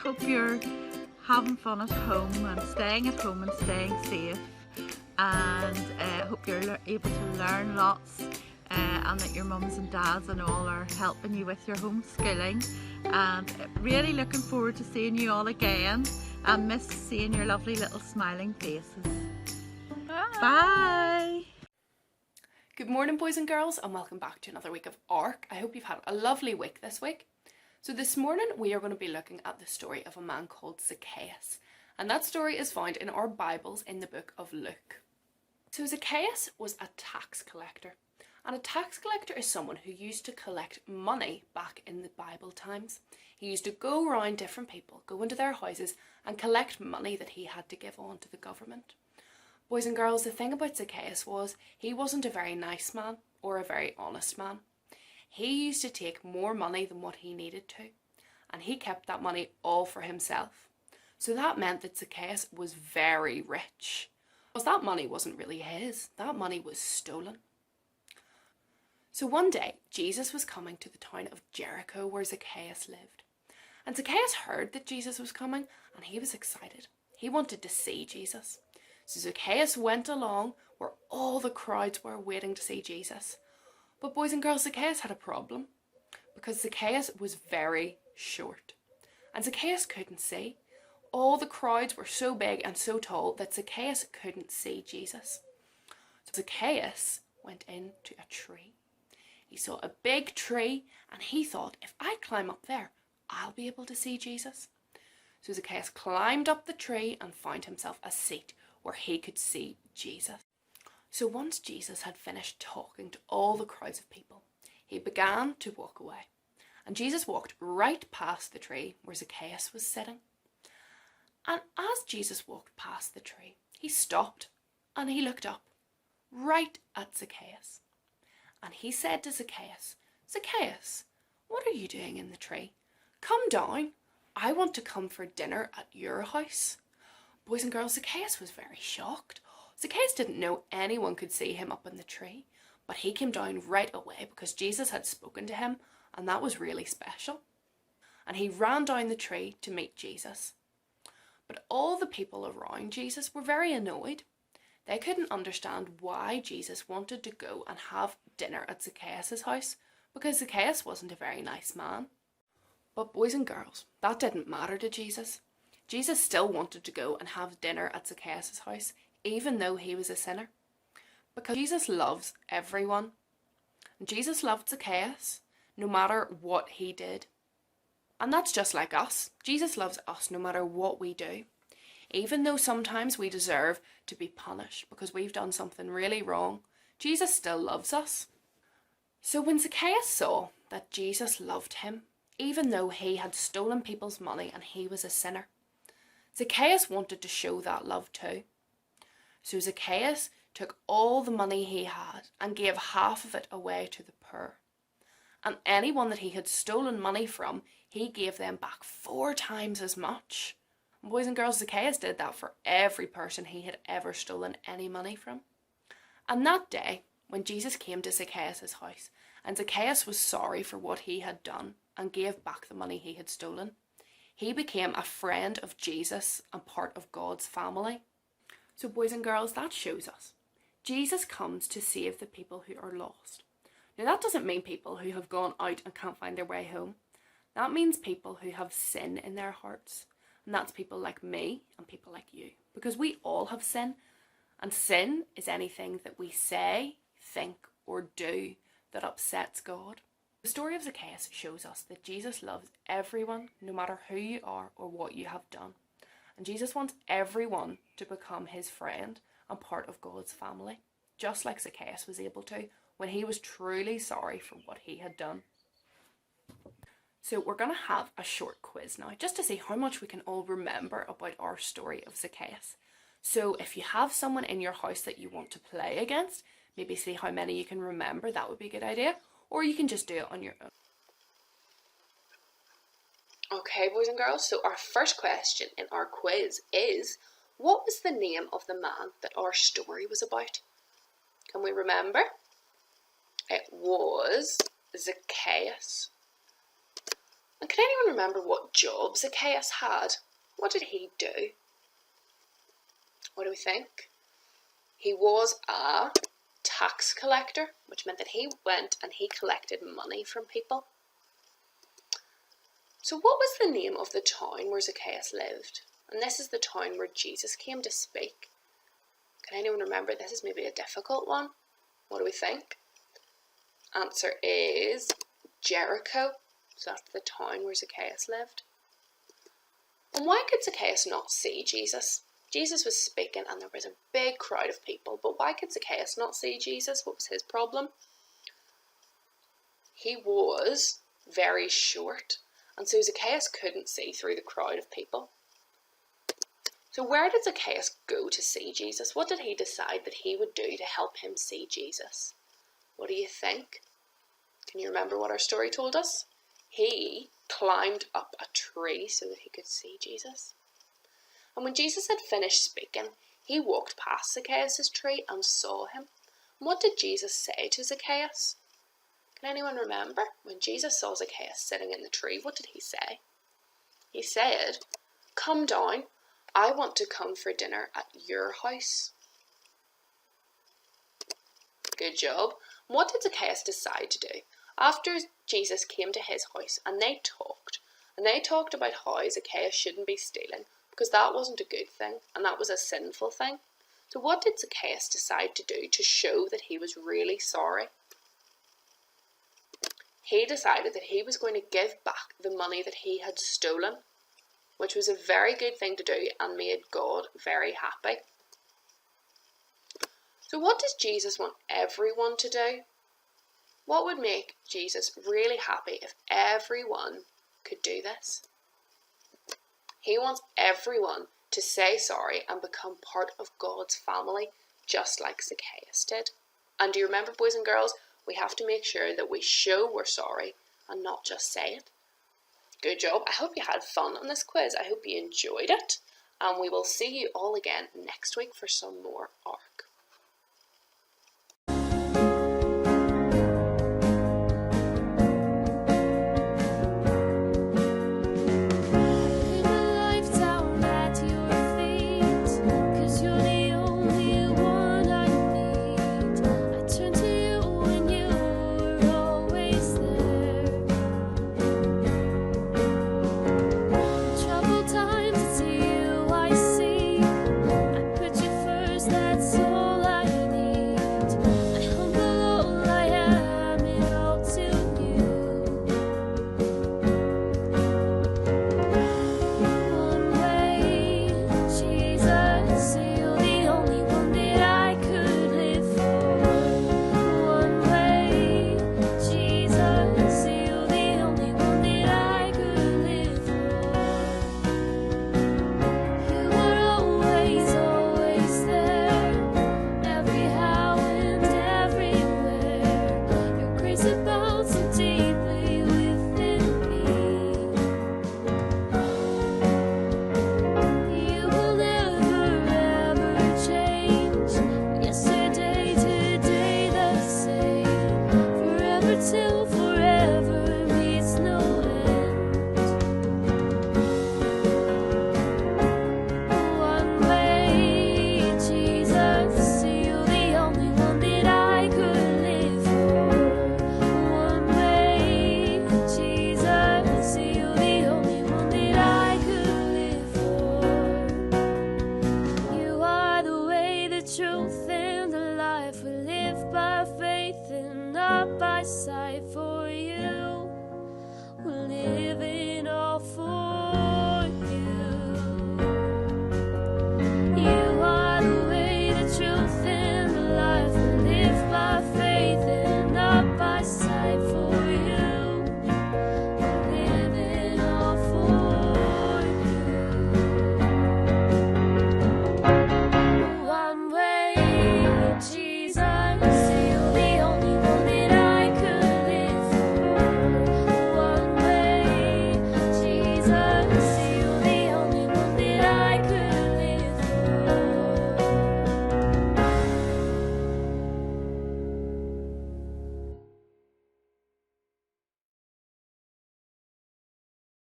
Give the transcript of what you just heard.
hope you're having fun at home and staying at home and staying safe, and hope you're able to learn lots, and that your mums and dads and all are helping you with your homeschooling, and really looking forward to seeing you all again, and miss seeing your lovely little smiling faces. Bye. Good morning, boys and girls, and welcome back to another week of ARC. I hope you've had a lovely week this week. So this morning we are going to be looking at the story of a man called Zacchaeus, and that story is found in our Bibles in the book of Luke. So Zacchaeus was a tax collector, and a tax collector is someone who used to collect money back in the Bible times. He used to go around different people, go into their houses and collect money that he had to give on to the government. Boys and girls, the thing about Zacchaeus was he wasn't a very nice man or a very honest man. He used to take more money than what he needed to, and he kept that money all for himself. So that meant that Zacchaeus was very rich, because that money wasn't really his, that money was stolen. So one day, Jesus was coming to the town of Jericho where Zacchaeus lived. And Zacchaeus heard that Jesus was coming, and he was excited. He wanted to see Jesus. So Zacchaeus went along where all the crowds were waiting to see Jesus. But boys and girls, Zacchaeus had a problem, because Zacchaeus was very short. And Zacchaeus couldn't see. All the crowds were so big and so tall that Zacchaeus couldn't see Jesus. So Zacchaeus went into a tree. He saw a big tree and he thought, if I climb up there, I'll be able to see Jesus. So Zacchaeus climbed up the tree and found himself a seat where he could see Jesus. So once Jesus had finished talking to all the crowds of people, he began to walk away. And Jesus walked right past the tree where Zacchaeus was sitting. And as Jesus walked past the tree, he stopped and he looked up right at Zacchaeus. And he said to Zacchaeus, "Zacchaeus, what are you doing in the tree? Come down. I want to come for dinner at your house." Boys and girls, Zacchaeus was very shocked. Zacchaeus didn't know anyone could see him up in the tree, but he came down right away because Jesus had spoken to him, and that was really special. And he ran down the tree to meet Jesus. But all the people around Jesus were very annoyed. They couldn't understand why Jesus wanted to go and have dinner at Zacchaeus' house, because Zacchaeus wasn't a very nice man. But boys and girls, that didn't matter to Jesus. Jesus still wanted to go and have dinner at Zacchaeus' house, even though he was a sinner. Because Jesus loves everyone. And Jesus loved Zacchaeus, no matter what he did. And that's just like us. Jesus loves us no matter what we do. Even though sometimes we deserve to be punished because we've done something really wrong, Jesus still loves us. So when Zacchaeus saw that Jesus loved him, even though he had stolen people's money and he was a sinner, Zacchaeus wanted to show that love too. So Zacchaeus took all the money he had and gave half of it away to the poor. And anyone that he had stolen money from, he gave them back 4 times as much. And boys and girls, Zacchaeus did that for every person he had ever stolen any money from. And that day, when Jesus came to Zacchaeus' house, and Zacchaeus was sorry for what he had done and gave back the money he had stolen, he became a friend of Jesus and part of God's family. So boys and girls, that shows us Jesus comes to save the people who are lost. Now that doesn't mean people who have gone out and can't find their way home. That means people who have sin in their hearts. And that's people like me and people like you. Because we all have sin. And sin is anything that we say, think or do that upsets God. The story of Zacchaeus shows us that Jesus loves everyone, no matter who you are or what you have done. And Jesus wants everyone to become his friend and part of God's family, just like Zacchaeus was able to when he was truly sorry for what he had done. So we're going to have a short quiz now, just to see how much we can all remember about our story of Zacchaeus. So if you have someone in your house that you want to play against, maybe see how many you can remember, that would be a good idea. Or you can just do it on your own. Okay, boys and girls, so our first question in our quiz is, what was the name of the man that our story was about? Can we remember? It was Zacchaeus. And can anyone remember what job Zacchaeus had? What did he do? What do we think? He was a tax collector, which meant that he went and he collected money from people. So what was the name of the town where Zacchaeus lived? And this is the town where Jesus came to speak. Can anyone remember? This is maybe a difficult one. What do we think? Answer is Jericho. So that's the town where Zacchaeus lived. And why could Zacchaeus not see Jesus? Jesus was speaking and there was a big crowd of people, but why could Zacchaeus not see Jesus? What was his problem? He was very short, and so Zacchaeus couldn't see through the crowd of people. So where did Zacchaeus go to see Jesus? What did he decide that he would do to help him see Jesus? What do you think? Can you remember what our story told us? He climbed up a tree so that he could see Jesus. And when Jesus had finished speaking, he walked past Zacchaeus' tree and saw him. What did Jesus say to Zacchaeus? Can anyone remember? When Jesus saw Zacchaeus sitting in the tree, what did he say? He said, "Come down, I want to come for dinner at your house." Good job. What did Zacchaeus decide to do? After Jesus came to his house and they talked about how Zacchaeus shouldn't be stealing, because that wasn't a good thing and that was a sinful thing. So what did Zacchaeus decide to do to show that he was really sorry? He decided that he was going to give back the money that he had stolen, which was a very good thing to do and made God very happy. So what does Jesus want everyone to do? What would make Jesus really happy if everyone could do this? He wants everyone to say sorry and become part of God's family, just like Zacchaeus did. And do you remember, boys and girls, we have to make sure that we show we're sorry and not just say it. Good job. I hope you had fun on this quiz. I hope you enjoyed it. And we will see you all again next week for some more ARC. Truth and the life we live by faith and not by sight. For